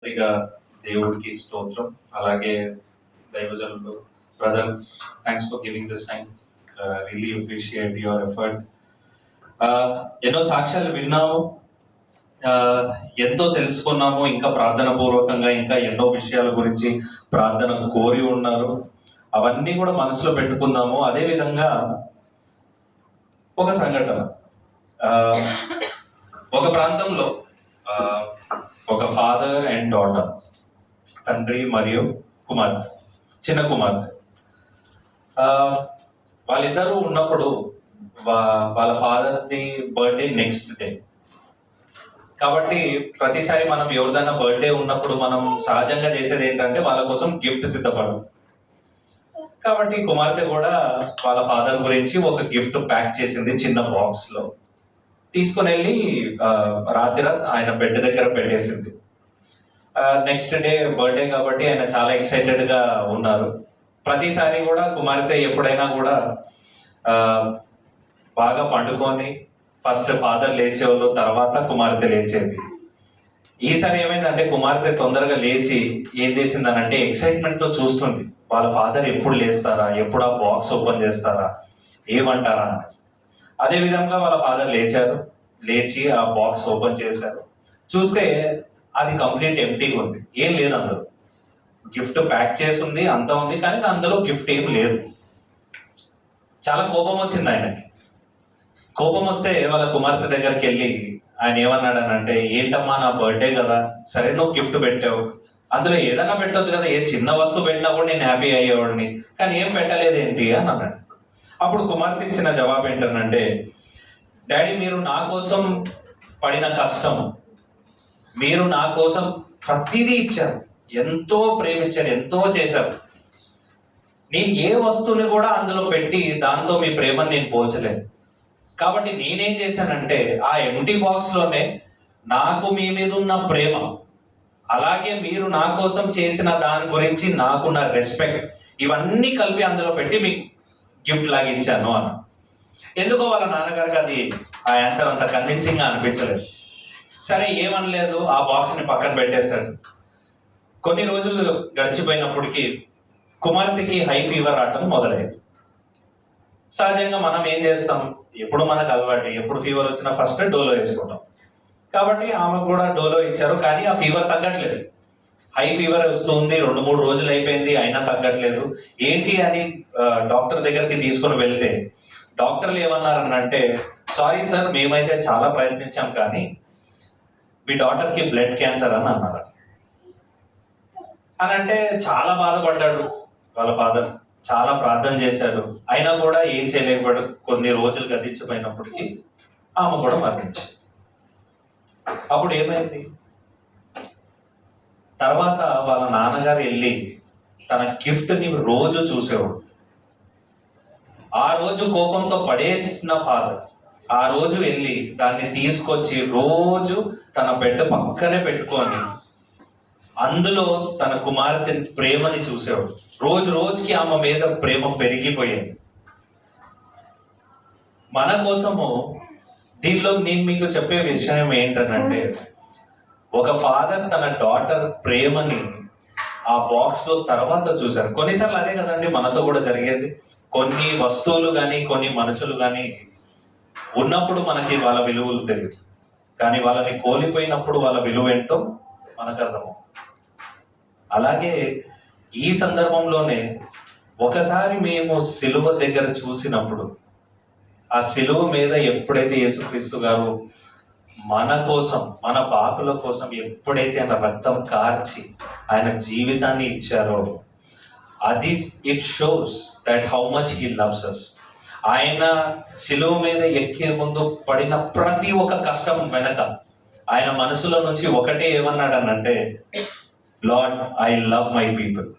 ఇక దేవుడికి స్తోత్రం. అలాగే దైవజనులు brother, thanks for giving this time. Really appreciate your effort. ఎన్నో సాక్ష్యాలు విన్నాము, ఎంతో తెలుసుకున్నాము. ఇంకా ప్రార్థన పూర్వకంగా ఇంకా ఎన్నో విషయాల గురించి ప్రార్థన కోరి ఉన్నారు. అవన్నీ కూడా మనసులో పెట్టుకుందాము. అదేవిధంగా ఒక సంఘటన, ఒక ప్రాంతంలో ఒక ఫాదర్ అండ్ డాటర్, తండ్రి మరియు కుమార్తె, చిన్న కుమార్తె, వాళ్ళిద్దరూ ఉన్నప్పుడు వాళ్ళ ఫాదర్ది బర్త్డే నెక్స్ట్ డే. కాబట్టి ప్రతిసారి మనం ఎవరిదైనా బర్త్డే ఉన్నప్పుడు మనం సహజంగా చేసేది ఏంటంటే వాళ్ళ కోసం గిఫ్ట్ సిద్ధపడదు. కాబట్టి కుమార్తె కూడా వాళ్ళ ఫాదర్ గురించి ఒక గిఫ్ట్ ప్యాక్ చేసింది చిన్న బాక్స్ లో. తీసుకుని వెళ్ళి రాత్రి ఆయన బెడ్ దగ్గర పెట్టేసింది. నెక్స్ట్ డే బర్త్డే కాబట్టి ఆయన చాలా ఎక్సైటెడ్ గా ఉన్నారు. ప్రతిసారి కూడా కుమార్తె ఎప్పుడైనా కూడా బాగా పండుకొని ఫస్ట్ ఫాదర్ లేచేవాళ్ళు, తర్వాత కుమార్తె లేచేది. ఈసారి ఏమైందంటే కుమార్తె తొందరగా లేచి ఏం చేసిందనంటే ఎక్సైట్మెంట్ తో చూస్తుంది, వాళ్ళ ఫాదర్ ఎప్పుడు లేస్తారా, ఎప్పుడు ఆ బాక్స్ ఓపెన్ చేస్తారా, ఏమంటారా అని. అదే విధంగా వాళ్ళ ఫాదర్ లేచారు, లేచి ఆ బాక్స్ ఓపెన్ చేశారు. చూస్తే అది కంప్లీట్ ఎంప్టీగా ఉంది, ఏం లేదు అందులో. గిఫ్ట్ ప్యాక్ చేసి ఉంది, అంతా ఉంది, కానీ అందులో గిఫ్ట్ ఏం లేదు. చాలా కోపం వచ్చింది ఆయనకి. కోపం వస్తే వాళ్ళ కుమార్తె దగ్గరికి వెళ్ళి ఆయన ఏమన్నాడనంటే, ఏంటమ్మా నా బర్త్డే కదా, సరే నువ్వు గిఫ్ట్ పెట్టావు, అందులో ఏదైనా పెట్టవచ్చు కదా, ఏ చిన్న వస్తువు పెట్టినా కూడా నేను హ్యాపీ అయ్యేవాడిని, కానీ ఏం పెట్టలేదు ఏంటి అని అన్నాడు. అప్పుడు కుమార్తె ఇచ్చిన జవాబు ఏంటంటే, డాడీ మీరు నా కోసం పడిన కష్టం, మీరు నా కోసం ప్రతిదీ ఇచ్చారు, ఎంతో ప్రేమించారు, ఎంతో చేశారు. నేను ఏ వస్తువుని కూడా అందులో పెట్టి దాంతో మీ ప్రేమను నేను పోల్చలేను. కాబట్టి నేనేం చేశానంటే ఆ ఎంటీ బాక్స్ లోనే నాకు మీ మీద ఉన్న ప్రేమ, అలాగే మీరు నా కోసం చేసిన దాని గురించి నాకున్న రెస్పెక్ట్, ఇవన్నీ కలిపి అందులో పెట్టి మీకు గిఫ్ట్ లాగా ఇచ్చాను అన్న. ఎందుకో వాళ్ళ నాన్నగారికి అది ఆ ఆన్సర్ అంత కన్విన్సింగ్ గా అనిపించలేదు. సరే ఏమనలేదు, ఆ బాక్స్ ని పక్కన పెట్టేశాడు. కొన్ని రోజులు గడిచిపోయినప్పటికీ కుమార్తెకి హై ఫీవర్ రావటం మొదలైంది. సహజంగా మనం ఏం చేస్తాం, ఎప్పుడు మనకు అలవాటు, ఎప్పుడు ఫీవర్ వచ్చినా ఫస్ట్ డోలో వేసుకుంటాం. కాబట్టి ఆమె కూడా డోలో ఇచ్చారు, కానీ ఆ ఫీవర్ తగ్గట్లేదు. హై ఫీవర్ వస్తుంది, 2-3 రోజులు అయిపోయింది, అయినా తగ్గట్లేదు. ఏంటి అని డాక్టర్ దగ్గరికి తీసుకుని వెళ్తే డాక్టర్లు ఏమన్నారనంటే, సారీ సార్, మేమైతే చాలా ప్రయత్నించాం కానీ మీ డాటర్కి బ్లడ్ క్యాన్సర్ అని అన్నారు. అని అంటే చాలా బాధపడ్డాడు వాళ్ళ ఫాదర్, చాలా ప్రార్థన చేశాడు, అయినా కూడా ఏం చేయలేకపోయాడు. కొన్ని రోజులు గతించిపోయినప్పటికీ ఆమె కూడా మరణించింది. అప్పుడు ఏమైంది, తర్వాత వాళ్ళ నాన్నగారు వెళ్ళి తన గిఫ్ట్ ని రోజు చూసేవాడు. ఆ రోజు కోపంతో పడేసిన ఫాదర్ ఆ రోజు వెళ్ళి దాన్ని తీసుకొచ్చి రోజు తన బెడ్ పక్కనే పెట్టుకొని అందులో తన కుమార్తె ప్రేమని చూసేవాడు. రోజు రోజుకి ఆమె మీద ప్రేమ పెరిగిపోయింది. మన కోసము దీంట్లో నేను మీకు చెప్పే విషయం ఏంటంటే, ఒక ఫాదర్ తన డాటర్ ప్రేమని ఆ బాక్స్ లో తర్వాత చూశారు. కొన్నిసార్లు అదే కదండి మనతో కూడా జరిగేది. కొన్ని వస్తువులు కానీ కొన్ని మనుషులు కానీ ఉన్నప్పుడు మనకి వాళ్ళ విలువలు తెలియదు, కానీ వాళ్ళని కోల్పోయినప్పుడు వాళ్ళ విలువ ఏంటో మనకు అర్థమవు. అలాగే ఈ సందర్భంలోనే ఒకసారి మేము సిలువ దగ్గర చూసినప్పుడు, ఆ సిలువ మీద ఎప్పుడైతే యేసుక్రీస్తు గారు మన కోసం, మన పాపుల కోసం ఎప్పుడైతే ఆయన రక్తం కార్చి ఆయన జీవితాన్ని ఇచ్చారో, అది it shows that how much he loves us. ఆయన సిలువ మీద ఎక్కే ముందు పడిన ప్రతి ఒక్క కష్టం వెనక ఆయన మనసులో నుంచి ఒకటే ఏమన్నాడనంటే, lord I love my people,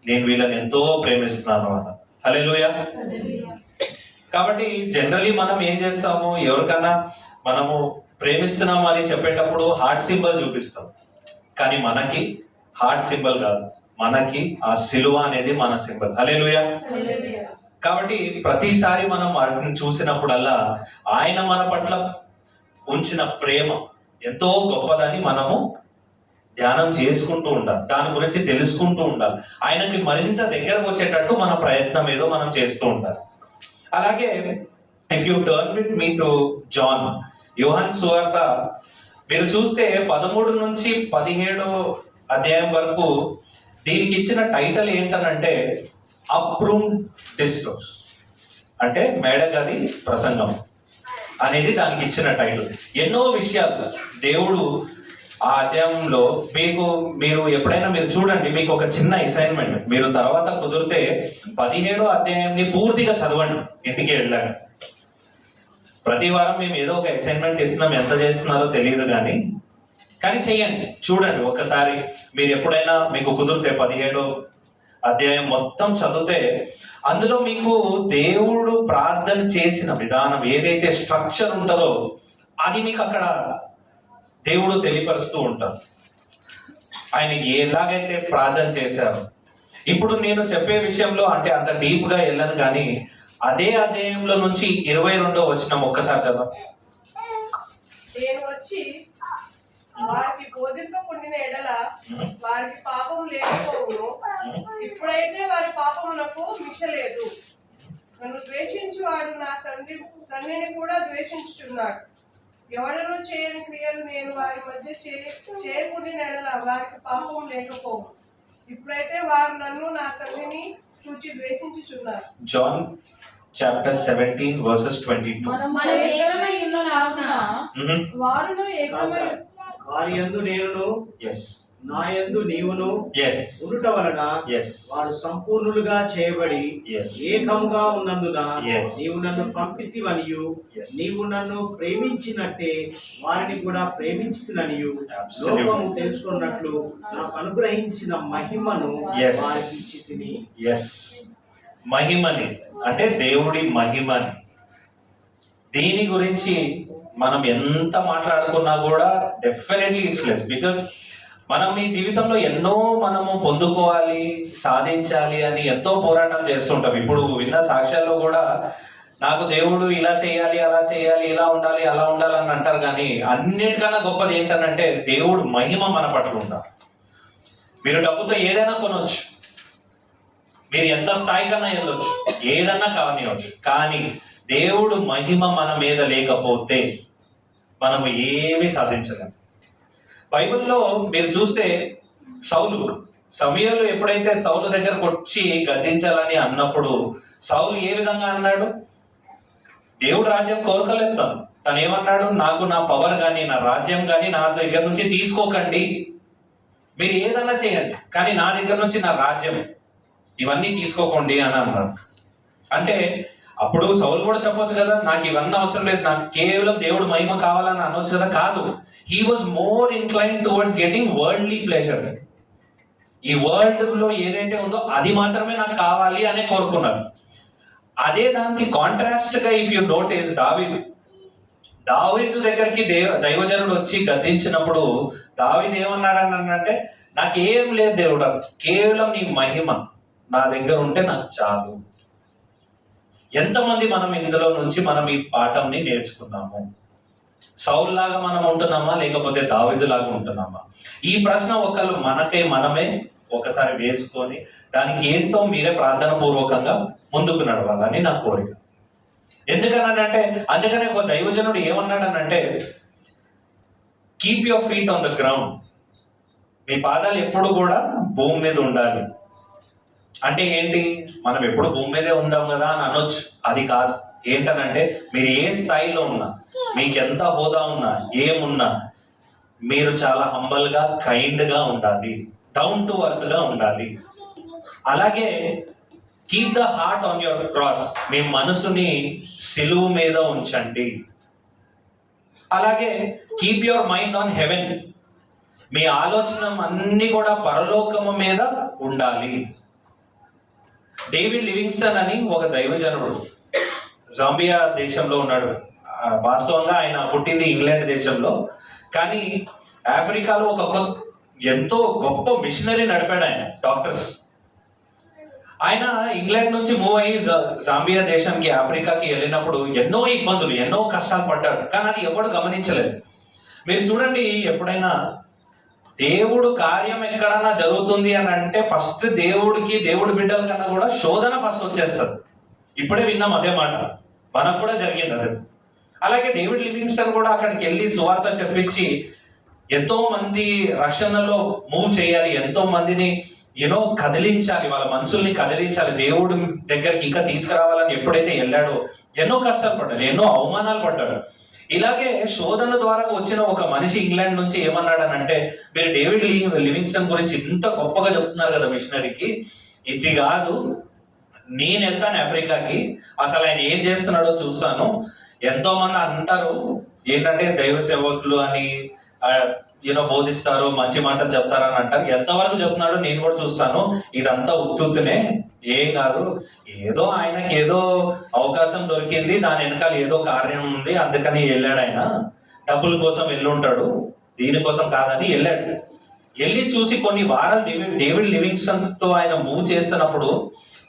నేను వీళ్ళని ఎంతో ప్రేమిస్తున్నాను అన్న. హల్లెలూయా. కాబట్టి జనరలీ మనం ఏం చేస్తాము, ఎవరికన్నా మనము ప్రేమిస్తున్నాము అని చెప్పేటప్పుడు హార్ట్ సింబల్ చూపిస్తాం, కానీ మనకి హార్ట్ సింబల్ కాదు, మనకి ఆ సిలువ అనేది మన సింబల్. హల్లెలూయా. కాబట్టి ప్రతిసారి మనం వాటిని చూసినప్పుడల్లా ఆయన మన పట్ల ఉంచిన ప్రేమ ఎంతో గొప్పదని మనము ధ్యానం చేసుకుంటూ ఉండాలి, దాని గురించి తెలుసుకుంటూ ఉండాలి, ఆయనకి మరింత దగ్గరకు వచ్చేటట్టు మన ప్రయత్నం ఏదో మనం చేస్తూ ఉండాలి. అలాగే if you turn with me to John, Yohanu సువార్త మీరు చూస్తే 13 నుంచి 17 అధ్యాయం వరకు దీనికి ఇచ్చిన టైటిల్ ఏంటనంటే అప్రూవ్డ్ డిస్కోర్స్, అంటే మేడగది ప్రసంగం అనేది దానికి ఇచ్చిన టైటిల్. ఎన్నో విషయాలు దేవుడు ఆ అధ్యాయంలో మీరు ఎప్పుడైనా మీరు చూడండి, మీకు ఒక చిన్న అసైన్మెంట్, మీరు తర్వాత కుదిరితే 17వ అధ్యాయాన్ని పూర్తిగా చదవండి ఇంటికి వెళ్ళాక. ప్రతి వారం మేము ఏదో ఒక అసైన్మెంట్ ఇస్తున్నాం, ఎంత చేస్తున్నారో తెలియదు కానీ చెయ్యండి, చూడండి ఒకసారి. మీరు ఎప్పుడైనా మీకు కుదిరితే 17వ అధ్యాయం మొత్తం చదివితే అందులో మీకు దేవుడు ప్రార్థన చేసిన విధానం ఏదైతే స్ట్రక్చర్ ఉంటుందో అది మీకు అక్కడ దేవుడు తెలియపరుస్తూ ఉంటారు. ఆయన ఎలాగైతే ప్రార్థన చేశారు. ఇప్పుడు నేను చెప్పే విషయంలో అంటే అంత డీప్ గా వెళ్ళను కానీ అదే అధ్యాయంలో నుంచి 22వ వచనం ఒక్కసారి చదవండి. నేను వచ్చి వారికి బోధింపకుండిన ఎడల వారికి పాపం లేకపోవును. ఇప్పుడైతే వారి పాపమునకు మిషలేదు. నన్ను ద్వేషించి వాడు నా తండ్రిని కూడా ద్వేషించుచున్నాడు. ఎవడను చేయని క్రియలు నేను వారి మధ్య చేయకుండిన ఎడల వారికి పాపం లేకపోవు. ఇప్పుడైతే వారు నన్ను నా తండ్రిని చూచి ద్వేషించుచున్నారు. John chapter 17 versus 22. వారి యందు నేనును నా యందు నీవును ఉండుట వలన వారు సంపూర్ణులుగా చేయబడి ఏకముగా ఉన్నందున నీవు నన్ను పంపితివనియు నీవు నన్ను ప్రేమించినట్టే వారిని కూడా ప్రేమించుతుననియు లోకము తెలుసుకున్నట్లు నాకు అనుగ్రహించిన మహిమను వారికి ఇచ్చితిని. మహిమని అంటే దేవుడి మహిమని, దీని గురించి మనం ఎంత మాట్లాడుకున్నా కూడా డెఫినెట్లీ ఇట్స్ లెస్. బికాస్ మనం ఈ జీవితంలో ఎన్నో మనము పొందుకోవాలి, సాధించాలి అని ఎంతో పోరాటం చేస్తుంటాం. ఇప్పుడు విన్న సాక్ష్యాల్లో కూడా నాకు దేవుడు ఇలా చేయాలి, అలా చేయాలి, ఇలా ఉండాలి, అలా ఉండాలి అని అంటారు. కానీ అన్నిటికన్నా గొప్పది ఏంటనంటే దేవుడు మహిమ మన పట్ల ఉండాలి. మీరు డబ్బుతో ఏదైనా కొనవచ్చు, మీరు ఎంత స్థాయికన్నా వెళ్ళొచ్చు, ఏదన్నా కావనివచ్చు, కానీ దేవుడు మహిమ మన మీద లేకపోతే మనం ఏమీ సాధించలేం. బైబిల్లో మీరు చూస్తే సమూయేలు ఎప్పుడైతే సౌలు దగ్గరకు వచ్చి గద్దించాలని అన్నప్పుడు సౌలు ఏ విధంగా అన్నాడు? దేవుడు రాజ్యం కోరుకోలేదు. తను ఏమన్నాడు? నాకు నా పవర్ కానీ నా రాజ్యం కానీ నా దగ్గర నుంచి తీసుకోకండి, మీరు ఏదన్నా చేయండి, కానీ నా దగ్గర నుంచి నా రాజ్యం ఇవన్నీ తీసుకోకండి అని అన్నాడు. అంటే అప్పుడు సౌలు కూడా చెప్పొచ్చు కదా, నాకు ఇవన్నీ అవసరం లేదు, నాకు కేవలం దేవుడు మహిమ కావాలని అనొచ్చు కదా. కాదు, he was more incline towards getting worldly pleasure. ఈ వరల్డ్ లో ఏదైతే ఉందో అది మాత్రమే నాకు కావాలి అనే కోరుకున్నారు. అదే దానికి కాంట్రాస్ట్ గా ఇఫ్ యు నోటీస్ దావీదు దగ్గరికి దైవజనుడు వచ్చి గద్దించినప్పుడు దావీదు ఏమన్నాడని అంటే, నాకేం లేదు దేవుడు, కేవలం నీ మహిమ నా దగ్గర ఉంటే నాకు చాలు. ఎంతమంది మనం ఇందులో నుంచి మనం ఈ పాఠంని నేర్చుకున్నాము? సౌల్ లాగా మనం ఉంటున్నామా, లేకపోతే దావీదు లాగా ఉంటున్నామా? ఈ ప్రశ్న ఒకళ్ళు మనమే ఒకసారి వేసుకొని దానికి ఏంటో మీరే ప్రార్థన పూర్వకంగా ముందుకు నడవాలని నా కోరిక. ఎందుకనంటే అందుకనే ఒక దైవజనుడు ఏమన్నాడనంటే, keep your feet on the ground. మీ పాదాలు ఎప్పుడు కూడా భూమి మీద ఉండాలి. అంటే ఏంటి? మనం ఎప్పుడు భూమి మీదే ఉందాం కదా అని అనొచ్చు, అది కాదు. ఏంటనంటే మీరు ఏ స్థాయిలో ఉన్నా, మీకు ఎంత హోదా ఉన్నా, ఏమున్నా, మీరు చాలా హంబల్ గా, కైండ్ గా ఉండాలి, డౌన్ టు అర్త్ గా ఉండాలి. అలాగే keep the heart on your cross, మీ మనసుని సిలువు మీద ఉంచండి. అలాగే keep your mind on heaven, మీ ఆలోచన అన్ని కూడా పరలోకము మీద ఉండాలి. డేవిడ్ లివింగ్స్టన్ అని ఒక దైవజనుడు జాంబియా దేశంలో ఉన్నాడు. వాస్తవంగా ఆయన పుట్టింది ఇంగ్లాండ్ దేశంలో, కానీ ఆఫ్రికాలో ఎంతో గొప్ప మిషనరీ నడిపాడు ఆయన. డాక్టర్స్ ఆయన ఇంగ్లాండ్ నుంచి మూవ్ అయ్యి జాంబియా దేశానికి, ఆఫ్రికాకి వెళ్ళినప్పుడు ఎన్నో ఇబ్బందులు, ఎన్నో కష్టాలు పడ్డాడు. కానీ అది ఎవడు గమనించలేదు. మీరు చూడండి, ఎప్పుడైనా దేవుడు కార్యం ఎక్కడన్నా జరుగుతుంది అని అంటే ఫస్ట్ దేవుడి బిడ్డల కన్నా కూడా శోధన ఫస్ట్ వచ్చేస్తుంది. ఇప్పుడే విన్నాం అదే మాట, మనకు కూడా జరిగింది అదే. అలాగే డేవిడ్ లివింగ్స్టన్ కూడా అక్కడికి వెళ్ళి సువార్త చెప్పించి ఎంతో మంది రక్షణలో మూవ్ చేయాలి, ఎంతో మందిని కదిలించాలి, వాళ్ళ మనసుల్ని కదిలించాలి, దేవుడు దగ్గరికి ఇంకా తీసుకురావాలని ఎప్పుడైతే వెళ్ళాడో ఎన్నో కష్టాలు పడ్డాడు, ఎన్నో అవమానాలు పడ్డాడు. ఇలాగే శోధన ద్వారా వచ్చిన ఒక మనిషి ఇంగ్లాండ్ నుంచి ఏమన్నాడనంటే, మీరు డేవిడ్ లివింగ్స్టన్ గురించి ఇంత గొప్పగా చెప్తున్నారు కదా మిషనరీకి, ఇది కాదు, నేను వెళ్తాను ఆఫ్రికాకి, అసలు ఆయన ఏం చేస్తున్నాడో చూస్తాను. ఎంతో మంది అంటారు ఏంటంటే దైవ సేవకులు అని బోధిస్తారు, మంచి మాటలు చెప్తారని అంటారు. ఎంతవరకు చెప్తున్నాడో నేను కూడా చూస్తాను, ఇదంతా ఉత్తునే, ఏం కాదు, ఏదో ఆయనకి ఏదో అవకాశం దొరికింది, దాని వెనకాల ఏదో కార్యం ఉంది, అందుకని వెళ్ళాడు, ఆయన డబ్బుల కోసం వెళ్ళుంటాడు, దీనికోసం కాదని వెళ్ళాడు. వెళ్ళి చూసి కొన్ని వారాలు డేవిడ్ లివింగ్స్టన్ తో ఆయన మూవ్ చేస్తున్నప్పుడు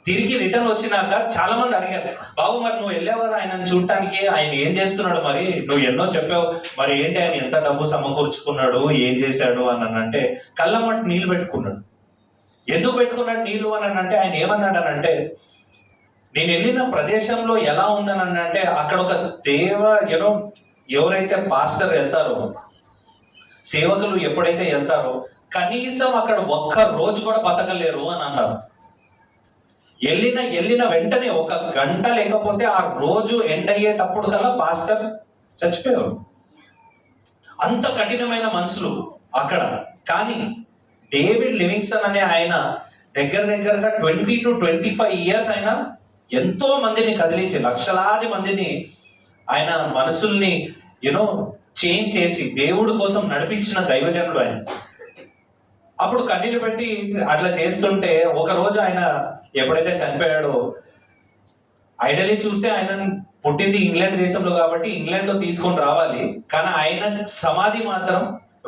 తిరిగి రిటర్న్ వచ్చినాక చాలా మంది అడిగారు, బాబు మరి నువ్వు వెళ్ళావు కదా ఆయనను చూడటానికి, ఆయన ఏం చేస్తున్నాడు, మరి నువ్వు ఎన్నో చెప్పావు, మరి ఏంటి ఆయన ఎంత డబ్బు సమకూర్చుకున్నాడు, ఏం చేశాడు అని అంటే, కళ్ళమ్మటి నీళ్ళు పెట్టుకున్నాడు. ఎందుకు పెట్టుకున్నాడు నీళ్ళు అని అంటే, ఆయన ఏమన్నాడనంటే, నేను వెళ్ళిన ప్రదేశంలో ఎలా ఉందని అంటే, అక్కడ ఒక ఎవరైతే పాస్టర్ వెళ్తారో, సేవకులు ఎప్పుడైతే వెళ్తారో కనీసం అక్కడ ఒక్క రోజు కూడా బతకలేరు అని అన్నారు. వెళ్ళిన వెంటనే 1 గంట లేకపోతే ఆ రోజు ఎండ్ అయ్యేటప్పుడు కల్లా పాస్టర్ చచ్చిపోయారు. అంత కఠినమైన మనుషులు అక్కడ. కానీ డేవిడ్ లివింగ్స్టన్ అనే ఆయన దగ్గరగా 20 to 25 ఇయర్స్ ఆయన ఎంతో మందిని కదిలించి, లక్షలాది మందిని ఆయన మనసుల్ని చేంజ్ చేసి దేవుడి కోసం నడిపించిన దైవజనుడు ఆయన. అప్పుడు కన్నీళ్ళు పెట్టి అట్లా చేస్తుంటే ఒక రోజు ఆయన ఎప్పుడైతే చనిపోయాడో, ఐడలీ చూస్తే ఆయన పుట్టింది ఇంగ్లాండ్ దేశంలో కాబట్టి ఇంగ్లాండ్ లో తీసుకొని రావాలి, కానీ ఆయన సమాధి మాత్రం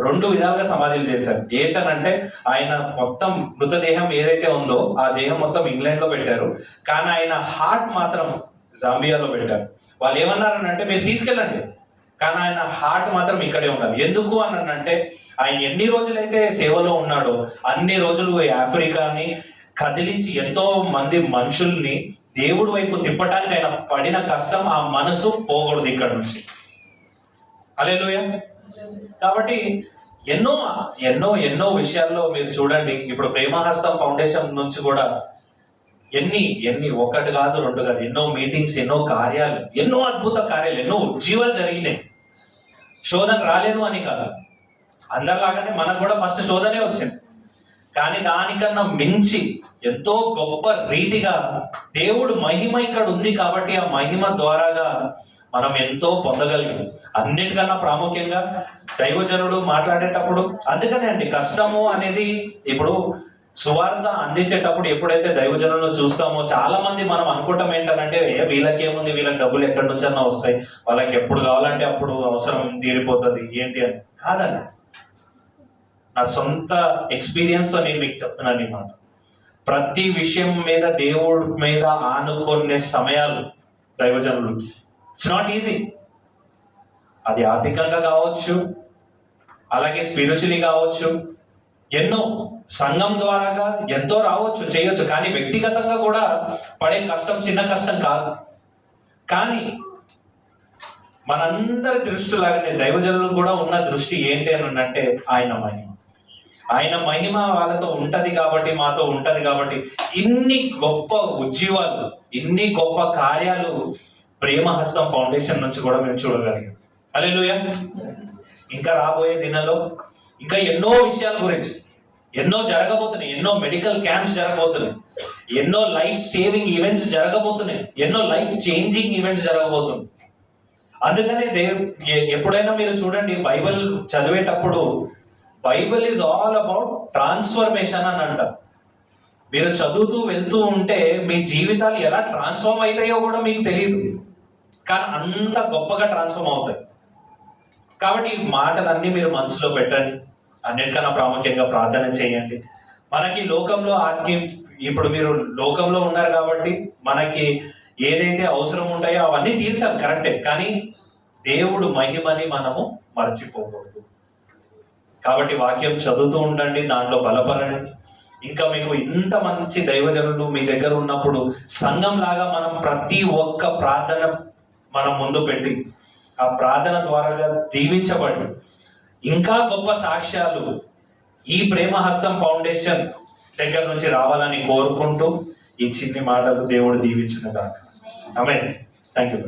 2 విధాలుగా సమాధులు చేశారు. ఏంటనంటే, ఆయన మొత్తం మృతదేహం ఏదైతే ఉందో ఆ దేహం మొత్తం ఇంగ్లాండ్ లో పెట్టారు, కానీ ఆయన హార్ట్ మాత్రం జాంబియాలో పెట్టారు. వాళ్ళు ఏమన్నారనంటే, మీరు తీసుకెళ్ళండి, కానీ ఆయన హార్ట్ మాత్రం ఇక్కడే ఉండాలి. ఎందుకు అని అంటే, ఆయన ఎన్ని రోజులైతే సేవలో ఉన్నాడో అన్ని రోజులు ఆఫ్రికాని కదిలించి ఎంతో మంది మనుషుల్ని దేవుడి వైపు తిప్పటానికి ఆయన పడిన కష్టం, ఆ మనసు పోకూడదు ఇక్కడ నుంచి. హల్లెలూయా. కాబట్టి ఎన్నో ఎన్నో ఎన్నో విషయాల్లో మీరు చూడండి, ఇప్పుడు ప్రేమహస్తం ఫౌండేషన్ నుంచి కూడా ఎన్ని ఒకటి కాదు, 2 కాదు, ఎన్నో మీటింగ్స్, ఎన్నో కార్యాలు, ఎన్నో అద్భుత కార్యాలు, ఎన్నో ఉజ్జీవాలు జరిగినాయి. శోధన రాలేదు అని కాదు, అందరిలాగానే మనకు కూడా ఫస్ట్ శోధనే వచ్చింది. కానీ దానికన్నా మించి ఎంతో గొప్ప రీతిగా దేవుడు మహిమ ఇక్కడ ఉంది కాబట్టి ఆ మహిమ ద్వారాగా మనం ఎంతో పొందగలిగాం. అన్నిటికన్నా ప్రాముఖ్యంగా దైవజనుడు మాట్లాడేటప్పుడు, అందుకనే అండి కష్టము అనేది, ఇప్పుడు సువార్త అందించేటప్పుడు ఎప్పుడైతే దైవజనులను చూస్తామో చాలా మంది మనం అనుకుంటాం ఏంటంటే, వీళ్ళకేముంది, వీళ్ళకి డబ్బులు ఎక్కడి నుంచి అన్నా వస్తాయి, వాళ్ళకి ఎప్పుడు కావాలంటే అప్పుడు అవసరం తీరిపోతుంది ఏంటి అని. కాదండి, నా సొంత ఎక్స్పీరియన్స్ తో నేను మీకు చెప్తున్నాను ఈ మాట. ప్రతి విషయం మీద దేవుడి మీద ఆనుకునే సమయాలు దైవజనులు, ఇట్స్ నాట్ ఈజీ. అది ఆర్థికంగా కావచ్చు, అలాగే స్పిరిచువల్లీ కావచ్చు, ఎన్నో సంఘం ద్వారాగా ఎంతో రావచ్చు, చేయొచ్చు. కానీ వ్యక్తిగతంగా కూడా పడే కష్టం చిన్న కష్టం కాదు. కానీ మనందరి దృష్టిలాగానే దైవజనులు కూడా ఉన్న దృష్టి ఏంటి అని అంటే, ఆయన మహిమ వాళ్ళతో ఉంటది కాబట్టి, మాతో ఉంటది కాబట్టి ఇన్ని గొప్ప ఉజ్జీవాలు, ఇన్ని గొప్ప కార్యాలు ప్రేమహస్తం ఫౌండేషన్ నుంచి కూడా మేము చూడగలిగాం. హల్లెలూయా. ఇంకా రాబోయే దినాల్లో ఇంకా ఎన్నో విషయాల గురించి ఎన్నో జరగబోతున్నాయి, ఎన్నో మెడికల్ క్యాంప్స్ జరగబోతున్నాయి, ఎన్నో లైఫ్ సేవింగ్ ఈవెంట్స్ జరగబోతున్నాయి, ఎన్నో లైఫ్ చేంజింగ్ ఈవెంట్స్ జరగబోతున్నాయి. అందుకనే ఎప్పుడైనా మీరు చూడండి, బైబిల్ చదివేటప్పుడు Bible is all about transformation అని అంటారు. మీరు చదువుతూ వెళ్తూ ఉంటే మీ జీవితాలు ఎలా ట్రాన్స్ఫార్మ్ అవుతాయో కూడా మీకు తెలియదు, కానీ అంత గొప్పగా ట్రాన్స్ఫార్మ్ అవుతాయి. కాబట్టి ఈ మాటలన్నీ మీరు మనసులో పెట్టండి. అన్నిటికన్నా ప్రాముఖ్యంగా ప్రార్థన చేయండి. మనకి లోకంలో ఇప్పుడు మీరు లోకంలో ఉన్నారు కాబట్టి మనకి ఏదైతే అవసరం ఉంటాయో అవన్నీ తీర్చాలి, కరెక్టే. కానీ దేవుడు మహిమని మనము మర్చిపోకూడదు. కాబట్టి వాక్యం చదువుతూ ఉండండి, దాంట్లో బలపడండి. ఇంకా మీకు ఇంత మంచి దైవజనులు మీ దగ్గర ఉన్నప్పుడు సంఘం లాగా మనం ప్రతి ఒక్క ప్రార్థన మనం ముందు పెట్టి ఆ ప్రార్థన ద్వారా దీవించబడి ఇంకా గొప్ప సాక్ష్యాలు ఈ ప్రేమహస్తం ఫౌండేషన్ దగ్గర నుంచి రావాలని కోరుకుంటూ ఈ చిన్ని మాటలు దేవుడు దీవించిన కాక. ఆమేన్. Thank you.